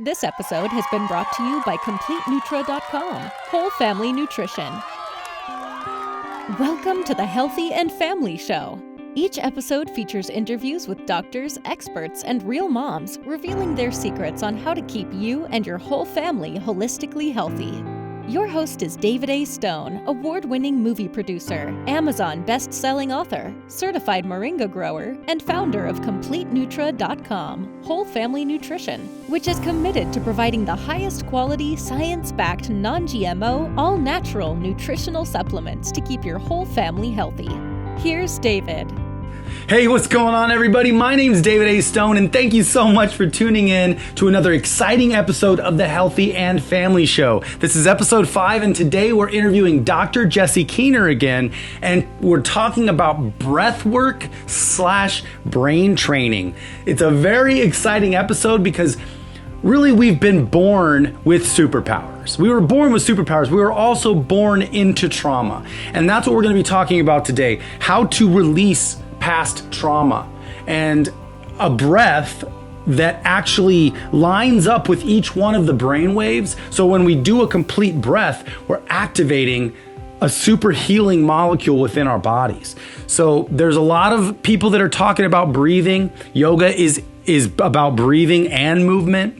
This episode has been brought to you by CompleteNutra.com, Whole Family Nutrition. Welcome to the Healthy and Family Show. Each episode features interviews with doctors, experts, and real moms revealing their secrets on how to keep you and your whole family holistically healthy. Your host is David A. Stone, award-winning movie producer, Amazon best-selling author, certified moringa grower, and founder of CompleteNutra.com, Whole Family Nutrition, which is committed to providing the highest quality, science-backed, non-GMO, all-natural nutritional supplements to keep your whole family healthy. Here's David. Hey, what's going on, everybody? My name is David A. Stone, and thank you so much for tuning in to another exciting episode of the Healthy and Family Show. This is episode 5, and today we're interviewing Dr. Jessie Keener again, and we're talking about breath work / brain training. It's a very exciting episode because really, we've been born with superpowers. We were born with superpowers. We were also born into trauma. And that's what we're going to be talking about today, how to release past trauma and a breath that actually lines up with each one of the brain waves. So when we do a complete breath, we're activating a super healing molecule within our bodies. So there's a lot of people that are talking about breathing. Yoga is about breathing and movement.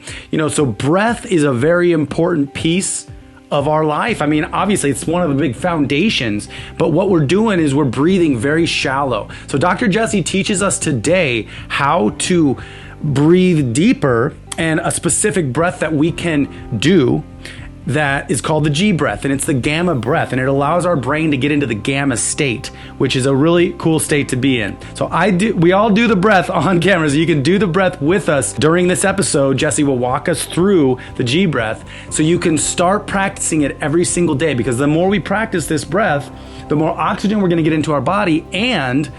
So breath is a very important piece of our life. I mean, obviously it's one of the big foundations, but what we're doing is we're breathing very shallow. So Dr. Jessie teaches us today how to breathe deeper and a specific breath that we can do that is called the G breath, and it's the gamma breath, and it allows our brain to get into the gamma state, which is a really cool state to be in. So we all do the breath on camera, so you can do the breath with us during this episode. Jessie will walk us through the G breath, so you can start practicing it every single day, because the more we practice this breath, the more oxygen we're gonna get into our body, and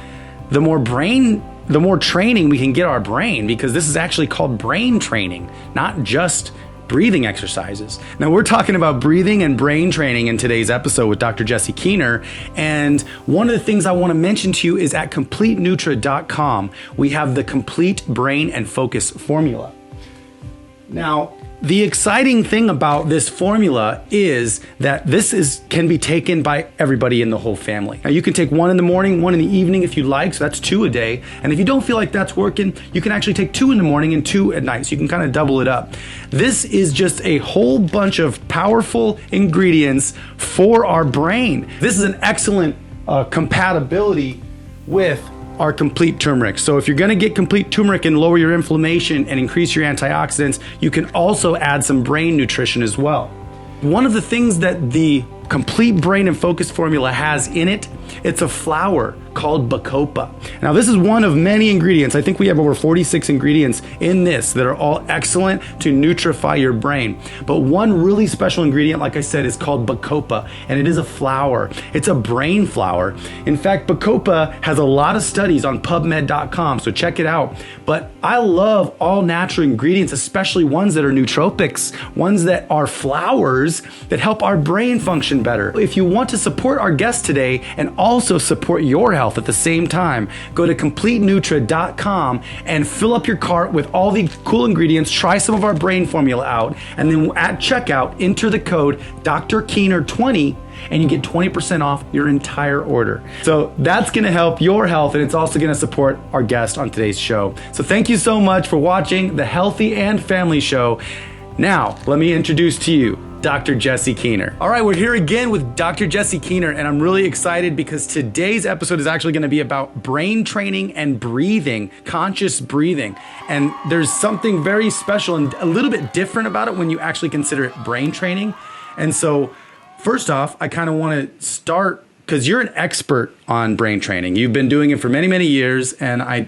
the more training we can get our brain, because this is actually called brain training, not just breathing exercises. Now, we're talking about breathing and brain training in today's episode with Dr. Jessie Keener. And one of the things I want to mention to you is at CompleteNutra.com, we have the Complete Brain and Focus Formula. Now, the exciting thing about this formula is that this can be taken by everybody in the whole family. Now, you can take one in the morning, one in the evening if you like, so that's 2 a day. And if you don't feel like that's working, you can actually take 2 in the morning and 2 at night, so you can kind of double it up. This is just a whole bunch of powerful ingredients for our brain. This is an excellent compatibility with our complete turmeric. So if you're going to get complete turmeric and lower your inflammation and increase your antioxidants, you can also add some brain nutrition as well. One of the things that the Complete Brain and Focus formula has in it, it's a flower called bacopa. Now, this is one of many ingredients. I think we have over 46 ingredients in this that are all excellent to nutrify your brain. But one really special ingredient, like I said, is called bacopa, and it is a flower. It's a brain flower. In fact, bacopa has a lot of studies on PubMed.com, so check it out. But I love all natural ingredients, especially ones that are nootropics, ones that are flowers that help our brain function better. If you want to support our guest today and also support your health at the same time, go to CompleteNutra.com and fill up your cart with all the cool ingredients. Try some of our brain formula out, and then at checkout, enter the code Dr. Keener 20 and you get 20% off your entire order. So that's gonna help your health, and it's also gonna support our guest on today's show. So thank you so much for watching the Healthy and Family Show. Now, let me introduce to you Dr. Jessie Keener. All right, we're here again with Dr. Jessie Keener, and I'm really excited because today's episode is actually gonna be about brain training and breathing, conscious breathing. And there's something very special and a little bit different about it when you actually consider it brain training. And so, first off, I kind of wanna start, because you're an expert on brain training. You've been doing it for many, many years, and I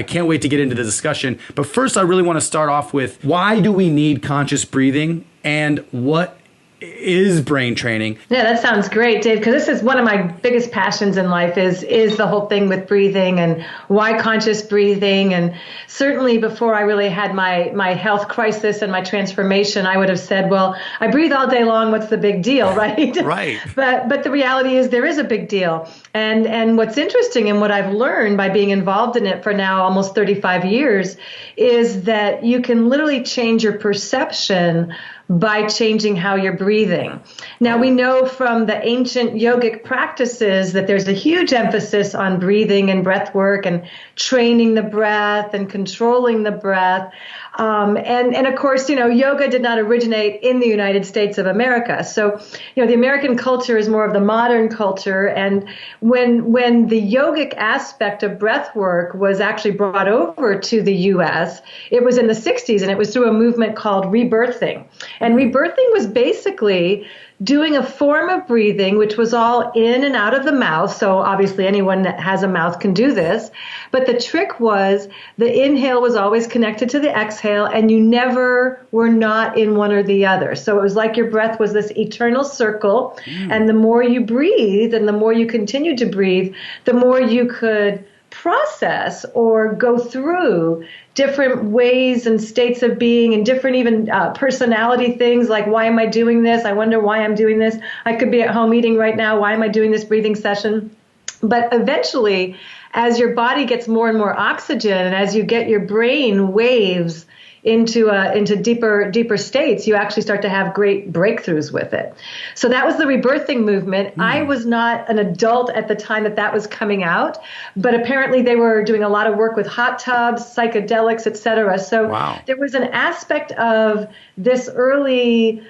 can't wait to get into the discussion. But first, I really want to start off with, why do we need conscious breathing, and what is brain training. Yeah, that sounds great, Dave, because this is one of my biggest passions in life is the whole thing with breathing and why conscious breathing. And certainly before I really had my health crisis and my transformation, I would have said, well, I breathe all day long. What's the big deal, right? Right. But the reality is there is a big deal. And what's interesting and what I've learned by being involved in it for now almost 35 years is that you can literally change your perception by changing how you're breathing. Now, we know from the ancient yogic practices that there's a huge emphasis on breathing and breath work and training the breath and controlling the breath. And of course, yoga did not originate in the United States of America. So, the American culture is more of the modern culture. And when the yogic aspect of breath work was actually brought over to the U.S., it was in the 60s, and it was through a movement called rebirthing. And rebirthing was basically doing a form of breathing, which was all in and out of the mouth. So obviously anyone that has a mouth can do this. But the trick was the inhale was always connected to the exhale, and you never were not in one or the other. So it was like your breath was this eternal circle. And the more you breathe and the more you continued to breathe, the more you could process or go through different ways and states of being and different even personality things like, why am I doing this? I wonder why I'm doing this. I could be at home eating right now. Why am I doing this breathing session? But eventually, as your body gets more and more oxygen and as you get your brain waves into deeper states, you actually start to have great breakthroughs with it. So that was the rebirthing movement. I was not an adult at the time that was coming out, but apparently they were doing a lot of work with hot tubs, psychedelics, et cetera. So there was an aspect of this early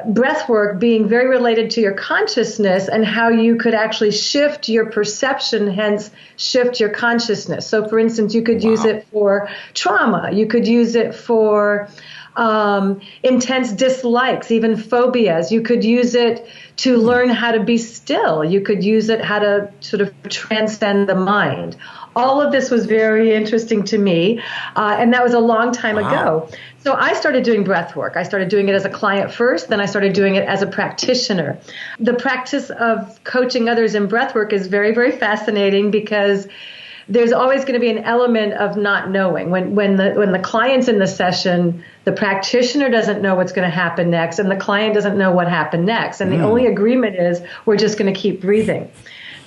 breath work being very related to your consciousness and how you could actually shift your perception, hence shift your consciousness. So, for instance, you could use it for trauma. You could use it for intense dislikes, even phobias. You could use it to learn how to be still. You could use it how to sort of transcend the mind. All of this was very interesting to me, and that was a long time ago. So I started doing breath work. I started doing it as a client first, then I started doing it as a practitioner. The practice of coaching others in breath work is very, very fascinating because there's always going to be an element of not knowing. When the client's in the session, the practitioner doesn't know what's going to happen next, and the client doesn't know what happened next. And the only agreement is we're just going to keep breathing.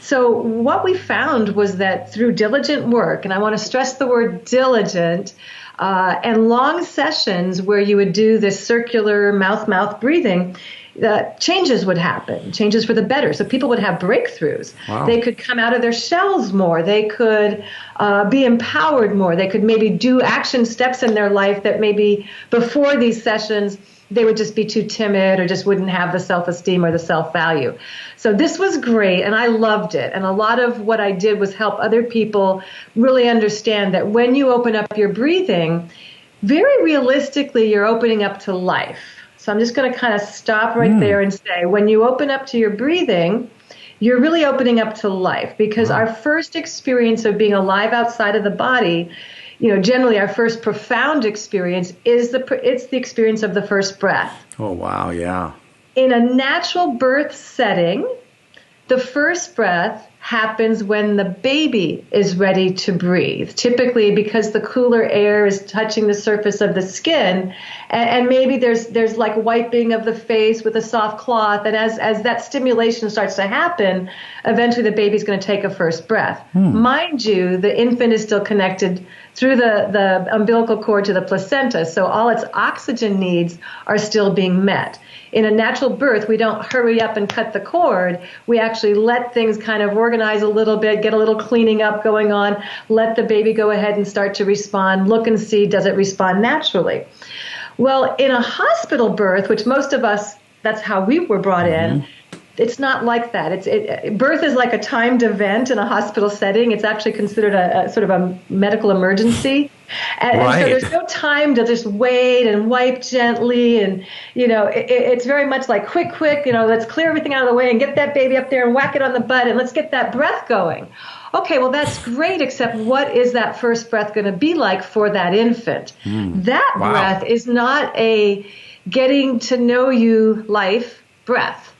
So what we found was that through diligent work, and I want to stress the word diligent, and long sessions where you would do this circular mouth-mouth breathing, changes would happen, changes for the better. So people would have breakthroughs. They could come out of their shells more. They could be empowered more. They could maybe do action steps in their life that maybe before these sessions they would just be too timid or just wouldn't have the self-esteem or the self-value. So this was great, and I loved it. And a lot of what I did was help other people really understand that when you open up your breathing, very realistically, you're opening up to life. So I'm just going to kind of stop right there and say, when you open up to your breathing, you're really opening up to life, because our first experience of being alive outside of the body, generally our first profound experience is it's the experience of the first breath. Oh, wow, yeah. In a natural birth setting, the first breath happens when the baby is ready to breathe, typically because the cooler air is touching the surface of the skin, and maybe there's like wiping of the face with a soft cloth, and as that stimulation starts to happen, eventually the baby's going to take a first breath. Mind you, the infant is still connected through the umbilical cord to the placenta, so all its oxygen needs are still being met. In a natural birth, we don't hurry up and cut the cord. We actually let things kind of organize a little bit, get a little cleaning up going on, let the baby go ahead and start to respond, look and see, does it respond naturally? Well, in a hospital birth, which most of us, that's how we were brought in, it's not like that. Birth is like a timed event in a hospital setting. It's actually considered a sort of a medical emergency. And so there's no time to just wait and wipe gently. And, it's very much like quick, let's clear everything out of the way and get that baby up there and whack it on the butt and let's get that breath going. Okay, well, that's great, except what is that first breath going to be like for that infant? That breath is not getting to know you life breath.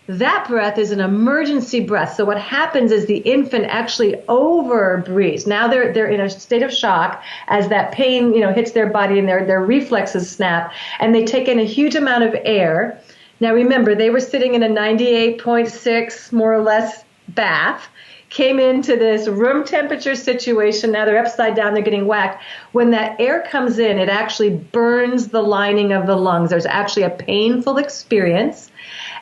That breath is an emergency breath. So what happens is the infant actually over breathes. Now they're in a state of shock as that pain, hits their body and their reflexes snap, and they take in a huge amount of air. Now remember, they were sitting in a 98.6 more or less bath, came into this room temperature situation. Now they're upside down, they're getting whacked. When that air comes in, it actually burns the lining of the lungs. There's actually a painful experience.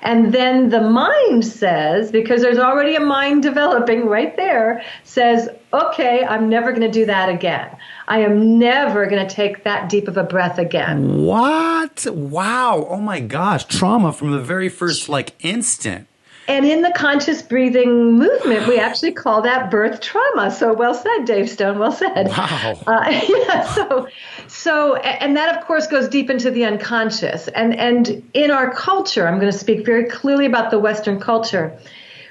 And then the mind says, because there's already a mind developing right there, says, okay, I'm never going to do that again. I am never going to take that deep of a breath again. What? Wow. Oh my gosh. Trauma from the very first instant. And in the conscious breathing movement, we actually call that birth trauma. So well said, Dave Stone. Well said. Wow. And that, of course, goes deep into the unconscious. And in our culture, I'm going to speak very clearly about the Western culture.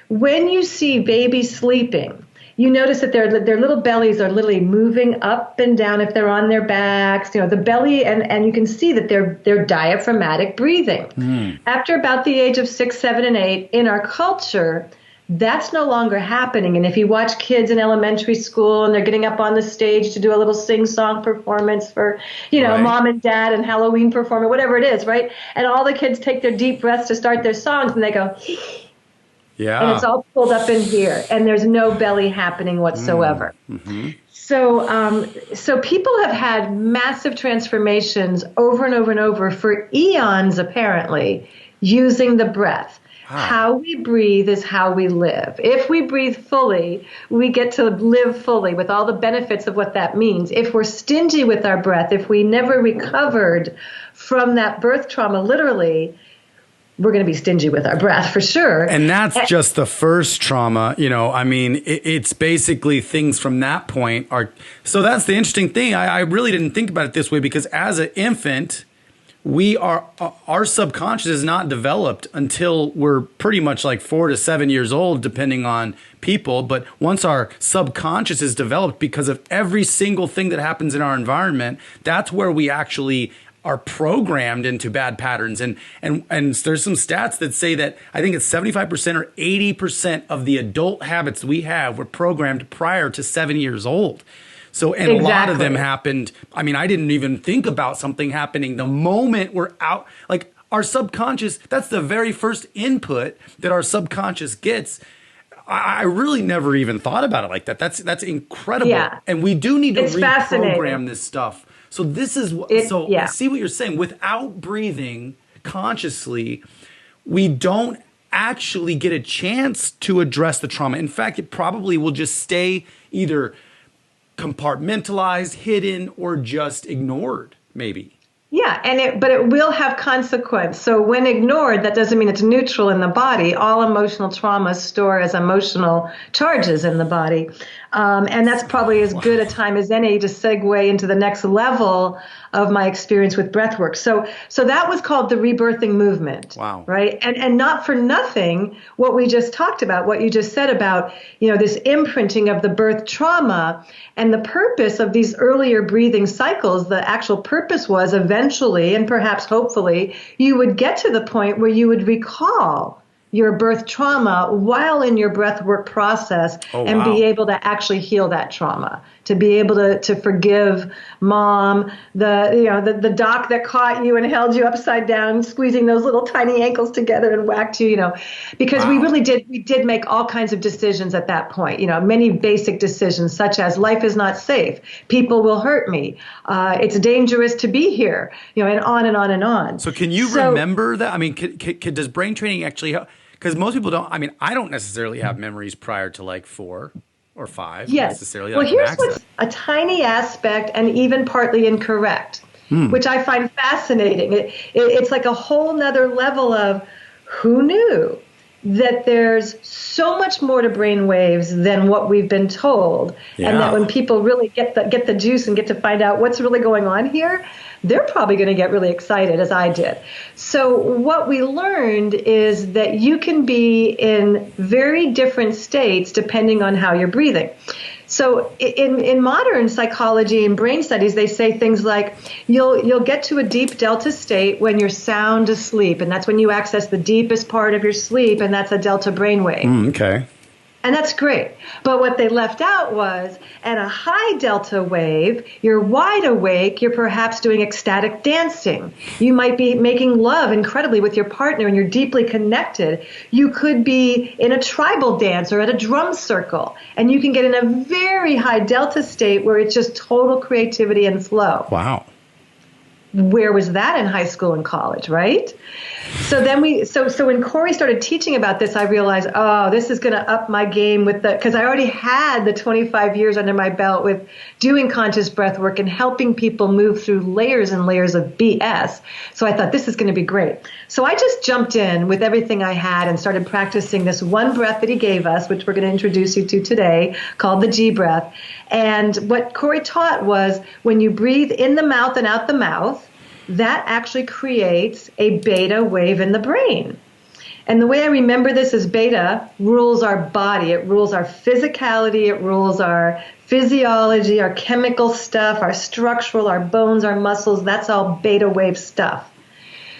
When you see babies sleeping, you notice that their little bellies are literally moving up and down if they're on their backs, the belly, and you can see that they're diaphragmatic breathing. After about the age of 6, 7, and 8, in our culture, that's no longer happening. And if you watch kids in elementary school and they're getting up on the stage to do a little sing-song performance for, right, mom and dad and Halloween performance, whatever it is, right? And all the kids take their deep breaths to start their songs and they go, yeah. And it's all pulled up in here, and there's no belly happening whatsoever. Mm-hmm. So people have had massive transformations over and over and over for eons, apparently, using the breath. Wow. How we breathe is how we live. If we breathe fully, we get to live fully with all the benefits of what that means. If we're stingy with our breath, if we never recovered from that birth trauma, literally, we're going to be stingy with our breath for sure. And that's just the first trauma, it's basically things from that point are. So that's the interesting thing. I really didn't think about it this way because as an infant, our subconscious is not developed until we're pretty much 4 to 7 years old, depending on people. But once our subconscious is developed because of every single thing that happens in our environment, that's where we actually are programmed into bad patterns. And there's some stats that say that I think it's 75% or 80% of the adult habits we have were programmed prior to 7 years old. So, and exactly. A lot of them happened. I mean, I didn't even think about something happening the moment we're out. Our subconscious, that's the very first input that our subconscious gets. I really never even thought about it like that. That's incredible. Yeah. And we do need to reprogram this stuff. So this is I see what you're saying. Without breathing consciously, we don't actually get a chance to address the trauma. In fact, it probably will just stay either compartmentalized, hidden, or just ignored, maybe. Yeah, but it will have consequence. So when ignored, that doesn't mean it's neutral in the body. All emotional traumas store as emotional charges in the body. And that's probably as good a time as any to segue into the next level of my experience with breathwork. So that was called the rebirthing movement. Wow. Right? And not for nothing, what we just talked about, what you just said about, this imprinting of the birth trauma and the purpose of these earlier breathing cycles, the actual purpose was eventually, and perhaps hopefully, you would get to the point where you would recall your birth trauma while in your breathwork process and be able to actually heal that trauma, to be able to forgive mom, the doc that caught you and held you upside down, squeezing those little tiny ankles together and whacked you, because we did make all kinds of decisions at that point, many basic decisions such as life is not safe, people will hurt me, it's dangerous to be here, and on and on and on. So can you remember that? I mean, does brain training actually help? Because most people don't. I mean, I don't necessarily have memories prior to 4 or 5 necessarily. Well, here's what's a tiny aspect and even partly incorrect, which I find fascinating. It's like a whole nother level of who knew that there's so much more to brain waves than what we've been told, and that when people really get the juice and get to find out what's really going on here, they're probably going to get really excited, as I did. So what we learned is that you can be in very different states depending on how you're breathing. So in modern psychology and brain studies, they say things like you'll get to a deep delta state when you're sound asleep, and that's when you access the deepest part of your sleep, and that's a delta brainwave. Okay. And that's great. But what they left out was at a high delta wave, you're wide awake, you're perhaps doing ecstatic dancing. You might be making love incredibly with your partner and you're deeply connected. You could be in a tribal dance or at a drum circle. And you can get in a very high delta state where it's just total creativity and flow. Wow. Where was that in high school and college, right? So then so when Corey started teaching about this, I realized, oh, this is going to up my game because I already had the 25 years under my belt with doing conscious breath work and helping people move through layers and layers of BS. So I thought this is going to be great. So I just jumped in with everything I had and started practicing this one breath that he gave us, which we're going to introduce you to today, called the G breath. And what Corey taught was when you breathe in the mouth and out the mouth, that actually creates a beta wave in the brain. And the way I remember this is beta rules our body. It rules our physicality. It rules our physiology, our chemical stuff, our structural, our bones, our muscles. That's all beta wave stuff.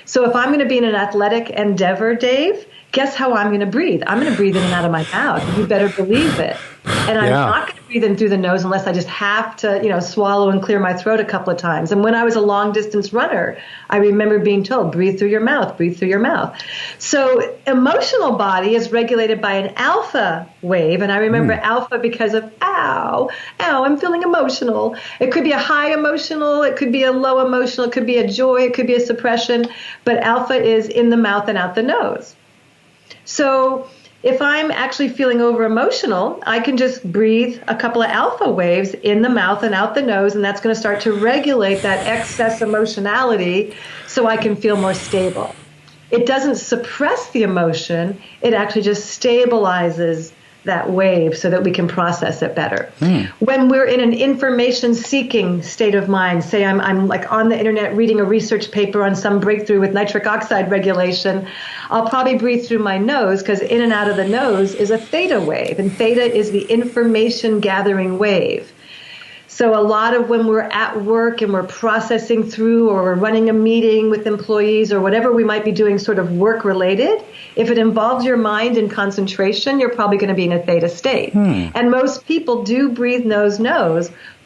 So if I'm going to be in an athletic endeavor, Dave, guess how I'm going to breathe? I'm going to breathe in and out of my mouth. You better believe it. And I'm not going to breathe in through the nose unless I just have to, swallow and clear my throat a couple of times. And when I was a long distance runner, I remember being told, breathe through your mouth, breathe through your mouth. So emotional body is regulated by an alpha wave. And I remember alpha because of, ow, I'm feeling emotional. It could be a high emotional. It could be a low emotional. It could be a joy. It could be a suppression. But alpha is in the mouth and out the nose. So if I'm actually feeling over emotional, I can just breathe a couple of alpha waves in the mouth and out the nose, and that's going to start to regulate that excess emotionality so I can feel more stable. It doesn't suppress the emotion. It actually just stabilizes that wave so that we can process it better. When we're in an information-seeking state of mind, say I'm like on the internet reading a research paper on some breakthrough with nitric oxide regulation, I'll probably breathe through my nose because in and out of the nose is a theta wave, and theta is the information-gathering wave. So a lot of when we're at work and we're processing through or we're running a meeting with employees or whatever we might be doing sort of work related, if it involves your mind and concentration, you're probably going to be in a theta state. And most people do breathe nose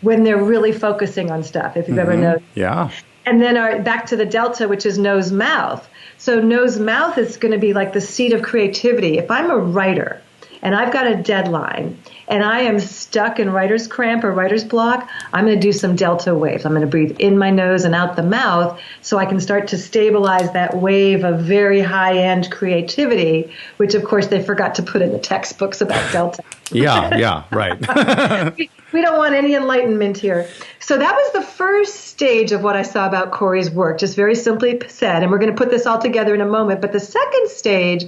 when they're really focusing on stuff, if you've ever noticed. Yeah. And then back to the delta, which is nose-mouth. So nose-mouth is going to be like the seat of creativity. If I'm a writer and I've got a deadline and I am stuck in writer's cramp or writer's block, I'm going to do some delta waves. I'm going to breathe in my nose and out the mouth so I can start to stabilize that wave of very high-end creativity, which, of course, they forgot to put in the textbooks about delta. Yeah, right. We don't want any enlightenment here. So that was the first stage of what I saw about Corey's work, just very simply said. And we're going to put this all together in a moment. But the second stage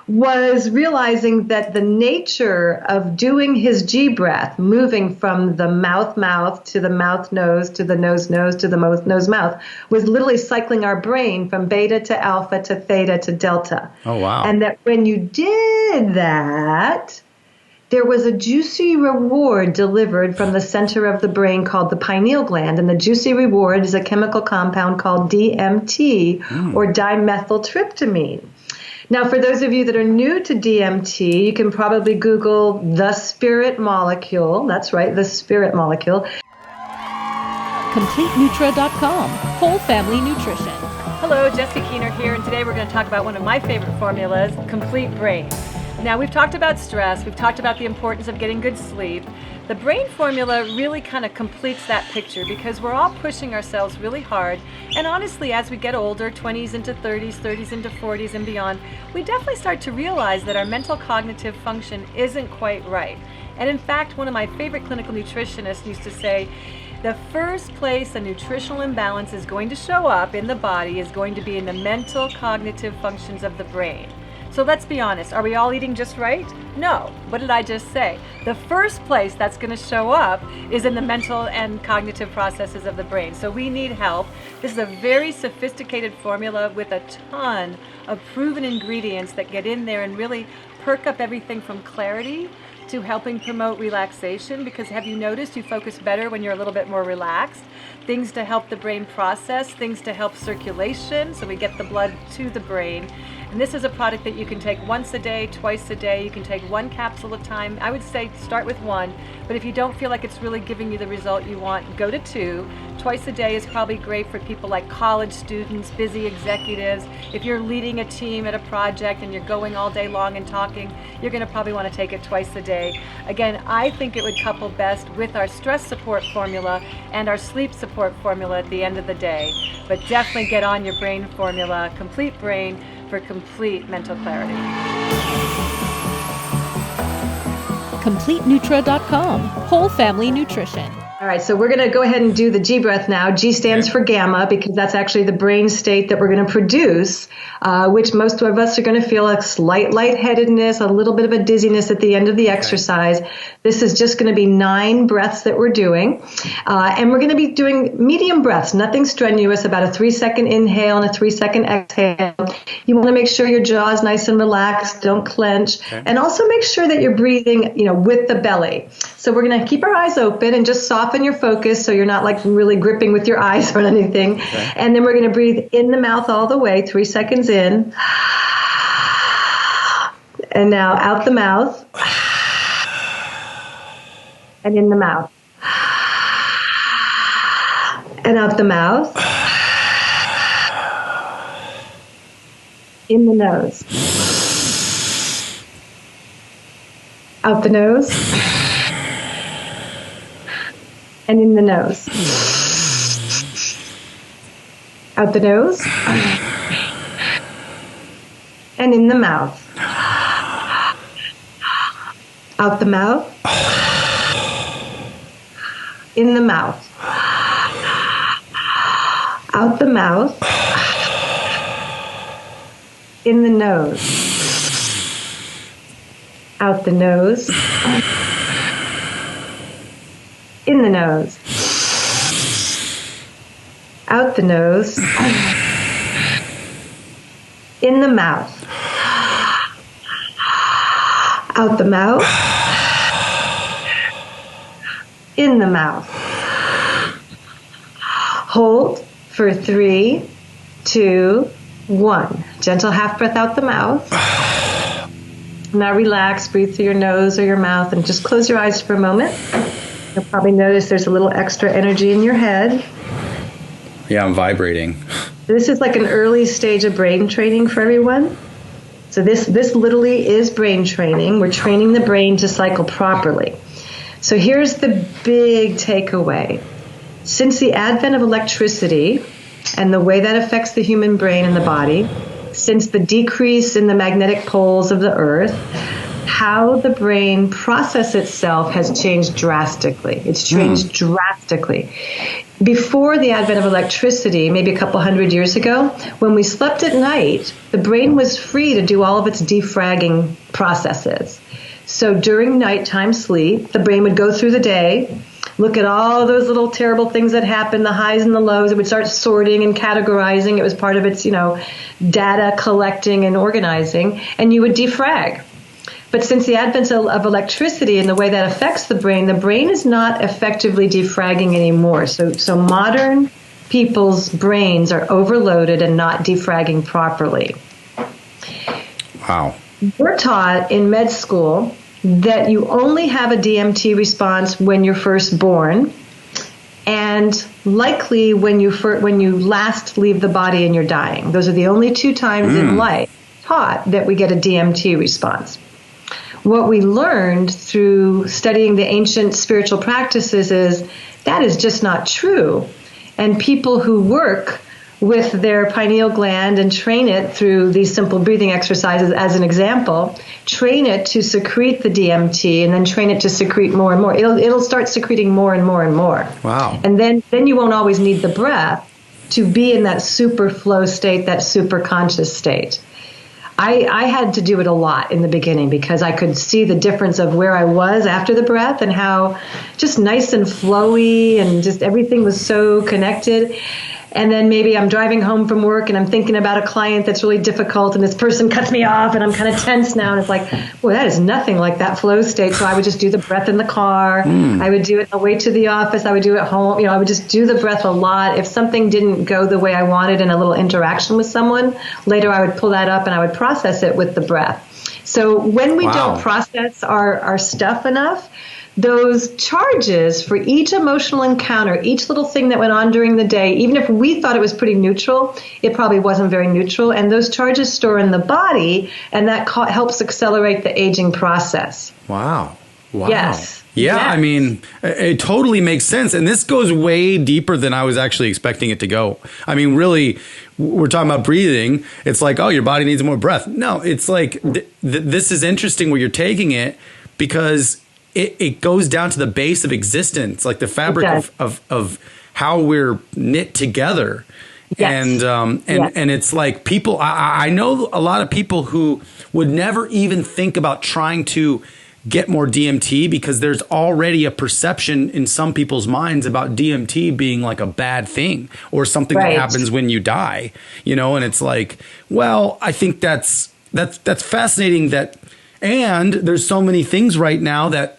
was realizing that the nature of doing his G breath, moving from the mouth to the mouth-nose to the nose-nose to the nose-mouth, was literally cycling our brain from beta to alpha to theta to delta. Oh, wow. And that when you did that, there was a juicy reward delivered from the center of the brain called the pineal gland. And the juicy reward is a chemical compound called DMT or dimethyltryptamine. Now, for those of you that are new to DMT, you can probably Google the spirit molecule. That's right, the spirit molecule. CompleteNutra.com, whole family nutrition. Hello, Jessie Keener here, and today we're going to talk about one of my favorite formulas, Complete Brain. Now, we've talked about stress, we've talked about the importance of getting good sleep. The brain formula really kind of completes that picture because we're all pushing ourselves really hard. And honestly, as we get older, 20s into 30s, 30s into 40s and beyond, we definitely start to realize that our mental cognitive function isn't quite right. And in fact, one of my favorite clinical nutritionists used to say, the first place a nutritional imbalance is going to show up in the body is going to be in the mental cognitive functions of the brain. So let's be honest, are we all eating just right? No. What did I just say? The first place that's going to show up is in the mental and cognitive processes of the brain. So we need help. This is a very sophisticated formula with a ton of proven ingredients that get in there and really perk up everything from clarity to helping promote relaxation, because have you noticed you focus better when you're a little bit more relaxed? Things to help the brain process, things to help circulation, so we get the blood to the brain. And this is a product that you can take once a day, twice a day. You can take one capsule at a time. I would say start with one, but if you don't feel like it's really giving you the result you want, go to 2. Twice a day is probably great for people like college students, busy executives. If you're leading a team at a project and you're going all day long and talking, you're going to probably want to take it twice a day. Again, I think it would couple best with our stress support formula and our sleep support formula at the end of the day. But definitely get on your brain formula, Complete Brain, for complete mental clarity. CompleteNutra.com, whole family nutrition. All right, so we're going to go ahead and do the G breath now. G stands for gamma, because that's actually the brain state that we're going to produce, which most of us are going to feel a slight lightheadedness, a little bit of a dizziness at the end of the exercise. This is just going to be 9 breaths that we're doing. And we're going to be doing medium breaths, nothing strenuous, about a 3-second inhale and a 3-second exhale. You want to make sure your jaw is nice and relaxed, don't clench, and also make sure that you're breathing, with the belly. So we're going to keep our eyes open and just soften your focus so you're not like really gripping with your eyes or anything. And then we're going to breathe in the mouth all the way, 3 seconds in. And now out the mouth. And in the mouth. And out the mouth. In the nose. Out the nose. And in the nose. Out the nose. And in the mouth. Out the mouth. In the mouth. Out the mouth. In the nose. Out the nose. In the nose. Out the nose. In the mouth. Out the mouth. In the mouth. Hold for 3, 2, 1. Gentle half breath out the mouth. Now relax, breathe through your nose or your mouth, and just close your eyes for a moment. You'll probably notice there's a little extra energy in your head. Yeah, I'm vibrating. This is like an early stage of brain training for everyone. So this literally is brain training. We're training the brain to cycle properly. So here's the big takeaway. Since the advent of electricity and the way that affects the human brain and the body, since the decrease in the magnetic poles of the earth, how the brain processes itself has changed drastically. It's changed drastically. Before the advent of electricity, maybe a couple hundred years ago, when we slept at night, the brain was free to do all of its defragging processes. So during nighttime sleep, the brain would go through the day, look at all those little terrible things that happen, the highs and the lows. It would start sorting and categorizing. It was part of its, data collecting and organizing, and you would defrag. But since the advent of electricity and the way that affects the brain is not effectively defragging anymore. So modern people's brains are overloaded and not defragging properly. Wow. We're taught in med school that you only have a DMT response when you're first born, and likely when you last leave the and you're dying. Those are the only 2 times in life taught that we get a DMT response. What we learned through studying the ancient spiritual practices is that is just not true. And people who work with their pineal gland and train it through these simple breathing exercises, as an example, train it to secrete the DMT and then train it to secrete more and more. It'll start secreting more and more and more. Wow. And then you won't always need the breath to be in that super flow state, that super conscious state. I had to do it a lot in the beginning because I could see the difference of where I was after the breath and how just nice and flowy and just everything was so connected. And then maybe I'm driving home from work and I'm thinking about a client that's really difficult and this person cuts me off and I'm kind of tense now. And it's like, well, that is nothing like that flow state. So I would just do the breath in the car. I would do it on the way to the office. I would do it at home. I would just do the breath a lot. If something didn't go the way I wanted in a little interaction with someone, later I would pull that up and I would process it with the breath. So when we don't process our stuff enough, those charges for each emotional encounter, each little thing that went on during the day, even if we thought it was pretty neutral, it probably wasn't very neutral. And those charges store in the body, and that helps accelerate the aging process. Wow. Yes. Yeah, yes. I mean, it totally makes sense. And this goes way deeper than I was actually expecting it to go. I mean, really, we're talking about breathing. It's like, oh, your body needs more breath. No, it's like, this is interesting where you're taking it, because it goes down to the base of existence, like the fabric of how we're knit together. Yes. And it's like people, I know a lot of people who would never even think about trying to get more DMT, because there's already a perception in some people's minds about DMT being like a bad thing or something that happens when you die, and it's like, well, I think that's fascinating and there's so many things right now that,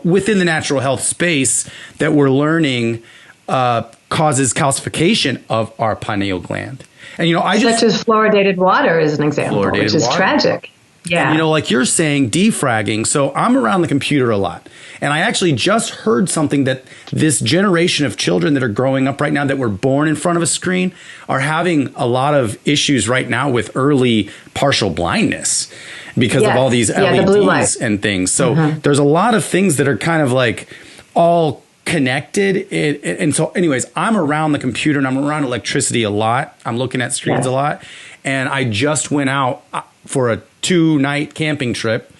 within the natural health space that we're learning causes calcification of our pineal gland. And, such as fluoridated water is an example, which is tragic. Yeah. And, like you're saying, defragging. So I'm around the computer a lot. And I actually just heard something that this generation of children that are growing up right now that were born in front of a screen are having a lot of issues right now with early partial blindness because of all these LEDs and things. So there's a lot of things that are kind of like all connected. And so anyways, I'm around the computer and I'm around electricity a lot. I'm looking at screens a lot. And I just went out for a 2-night camping trip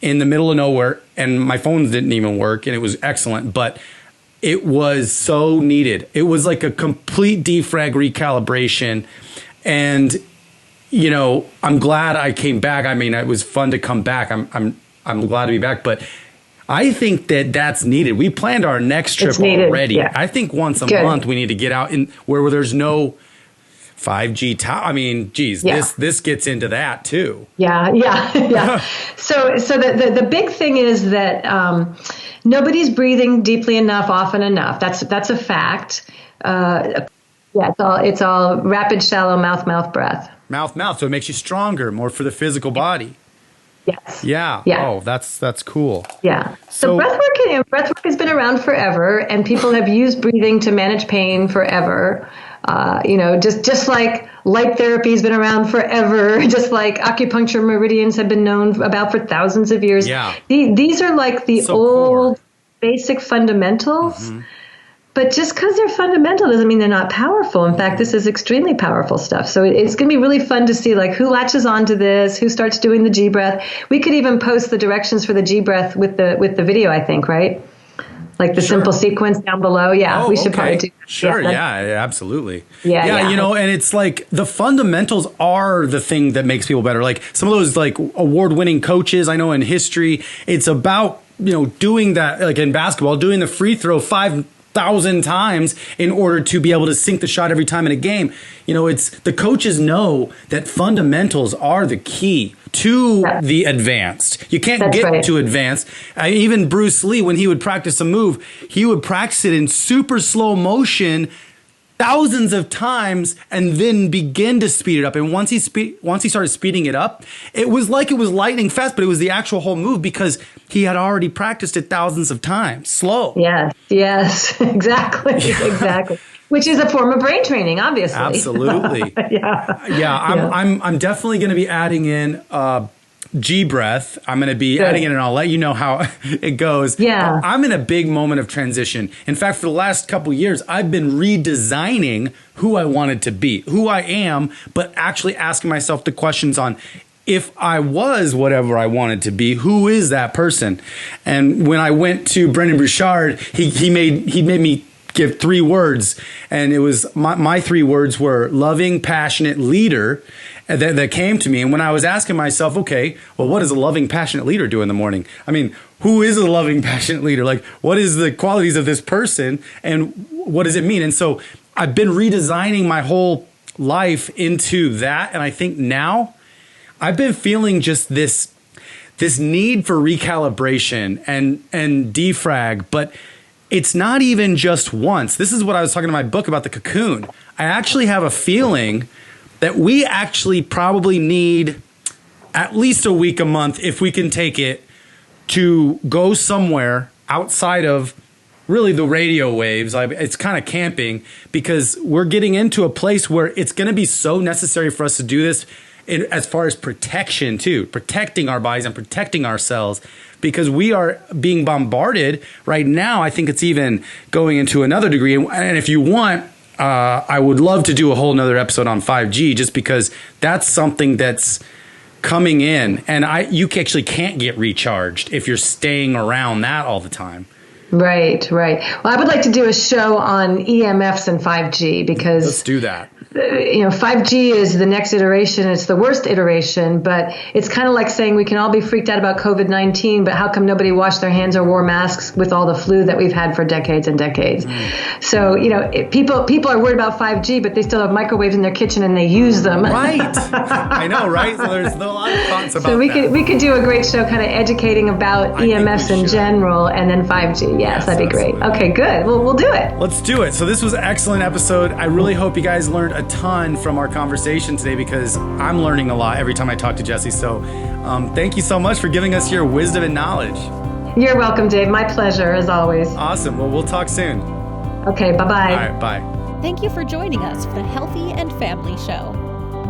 in the middle of nowhere, and my phones didn't even work, and it was excellent, but it was so needed. It was like a complete defrag recalibration, and I'm glad I came back. I mean, it was fun to come back. I'm glad to be back, but I think that's needed. We planned our next trip already. Yeah. I think once a month we need to get out in where there's no 5G I mean, geez, this gets into that too. Yeah. So the big thing is that nobody's breathing deeply enough, often enough. That's a fact. It's all rapid, shallow mouth breath. Mouth. So it makes you stronger, more for the physical body. Yes. Yeah. Oh, that's cool. Yeah. So breathwork has been around forever, and people have used breathing to manage pain forever. Just like light therapy has been around forever, just like acupuncture meridians have been known about for thousands of years. Yeah. These are like the old basic fundamentals. Mm-hmm. But just because they're fundamental doesn't mean they're not powerful. In fact, this is extremely powerful stuff. So it's going to be really fun to see like who latches onto this, who starts doing the G breath. We could even post the directions for the G breath with the video, I think, right? Like the simple sequence down below. Yeah, we should probably do that. Sure, yeah, absolutely. Yeah. And it's like the fundamentals are the thing that makes people better. Like some of those like award-winning coaches I know in history, it's about, doing that, like in basketball, doing the free throw 5,000 times in order to be able to sink the shot every time in a game. It's the coaches know that fundamentals are the key to the advanced. You can't get to advanced. Even Bruce Lee, when he would practice a move, he would practice it in super slow motion thousands of times and then begin to speed it up. And once he started speeding it up, it was like it was lightning fast, but it was the actual whole move because he had already practiced it thousands of times, slow. Yes, exactly. Which is a form of brain training, obviously. Absolutely. I'm definitely going to be adding in G breath. I'm going to be adding in, and I'll let you know how it goes. Yeah. I'm in a big moment of transition. In fact, for the last couple of years, I've been redesigning who I wanted to be, who I am, but actually asking myself the questions on if I was whatever I wanted to be, who is that person? And when I went to Brendan Bouchard, he made me give 3 words, and it was my 3 words were loving, passionate leader. That came to me. And when I was asking myself, okay, well, what does a loving, passionate leader do in the morning? I mean, who is a loving, passionate leader? Like, what is the qualities of this person and what does it mean? And so I've been redesigning my whole life into that. And I think now I've been feeling just this need for recalibration and defrag, but it's not even just once. This is what I was talking in my book about the cocoon. I actually have a feeling that we actually probably need at least a week, a month, if we can take it, to go somewhere outside of really the radio waves. It's kind of camping, because we're getting into a place where it's going to be so necessary for us to do this as far as protection too, protecting our bodies and protecting ourselves, because we are being bombarded right now. I think it's even going into another degree. And if you want, I would love to do a whole nother episode on 5G, just because that's something that's coming in, and you actually can't get recharged if you're staying around that all the time. Right. Well, I would like to do a show on EMFs and 5G, because let's do that. 5G is the next iteration. It's the worst iteration, but it's kind of like saying we can all be freaked out about COVID-19, but how come nobody washed their hands or wore masks with all the flu that we've had for decades and decades? So, people are worried about 5G, but they still have microwaves in their kitchen and they use them. Right. I know, right? So there's a lot of thoughts about that. So we could do a great show kind of educating about EMFs in general, and then 5G. Yes, that'd be great. Okay, good. We'll do it. Let's do it. So this was an excellent episode. I really hope you guys learned a ton from our conversation today, because I'm learning a lot every time I talk to Jessie. So thank you so much for giving us your wisdom and knowledge. You're welcome, Dave. My pleasure, as always. Awesome. Well, we'll talk soon. Okay, bye-bye. All right, bye. Thank you for joining us for the Healthy and Family Show.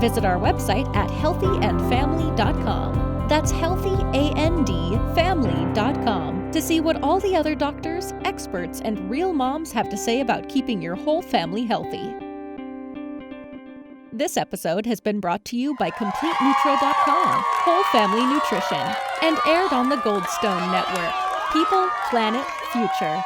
Visit our website at healthyandfamily.com. That's healthyandfamily.com to see what all the other doctors, experts, and real moms have to say about keeping your whole family healthy. This episode has been brought to you by CompleteNutro.com, Whole Family Nutrition, and aired on the Goldstone Network. People, Planet, Future.